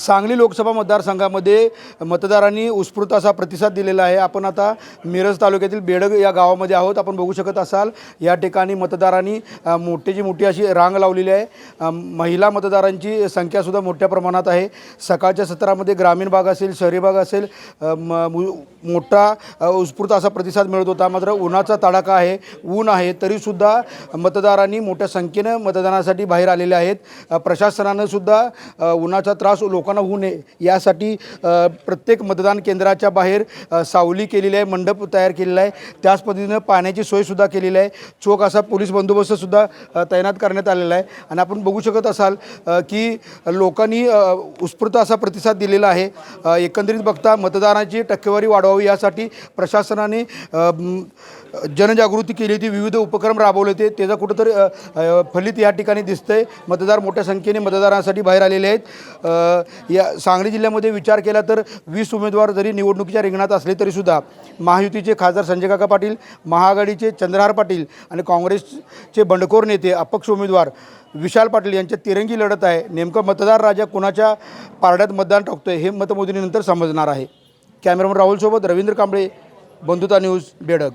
सांगली लोकसभा मतदारसंघामध्ये मतदारांनी उत्स्फूर्त असा प्रतिसाद दिलेला आहे। आपण आता मिरज तालुक्यातील बेडग या गावामध्ये आहोत। आपण बघू शकत असाल या ठिकाणी मतदारांनी मोठी अशी रांग लावलेली आहे। महिला मतदारांची संख्या सुद्धा मोठ्या प्रमाणात आहे। सकाळच्या सत्रामध्ये ग्रामीण भाग असेल, शहरी भाग असेल, मोठा उत्स्फूर्त असा प्रतिसाद मिळत होता। मात्र उन्हाचा तडाखा आहे, ऊन आहे, तरीसुद्धा मतदारांनी मोठ्या संख्येने मतदानासाठी बाहेर आलेले आहेत। प्रशासनानं सुद्धा उन्हाचा त्रास लोकांना होऊ नये यासाठी प्रत्येक मतदान केंद्राच्या बाहेर सावली केलेली आहे, मंडप तयार केलेला आहे। त्याच पद्धतीने पाण्याची सोयसुद्धा केलेली आहे। चोख असा पोलीस बंदोबस्तसुद्धा तैनात करण्यात आलेला आहे। आणि आपण बघू शकत असाल की लोकांनी उत्स्फूर्त असा प्रतिसाद दिलेला आहे। एकंदरीत बघता मतदानाची टक्केवारी वाढवावी यासाठी प्रशासनाने जनजागृती केली होती, विविध उपक्रम राबवले होते। त्याचा कुठंतरी फलित या ठिकाणी दिसतंय। मतदार मोठ्या संख्येने मतदानासाठी बाहेर आलेले आहेत। या सांगली जिल्ह्यामध्ये विचार केला तर 20 उमेदवार जरी निवडणुकीच्या रिंगणात असले तरीसुद्धा महायुतीचे खासदार संजय काका पाटील, महाआघाडीचे चंद्रहार पाटील आणि काँग्रेसचे बंडखोर नेते अपक्ष उमेदवार विशाल पाटील यांच्या तिरंगी लढत आहे। नेमकं मतदार राजा कुणाच्या पारड्यात मतदान टाकतोय हे मतमोजणीनंतर समजणार आहे। कॅमेरामन राहुलसोबत रवींद्र कांबळे, बंधुता न्यूज, बेडग।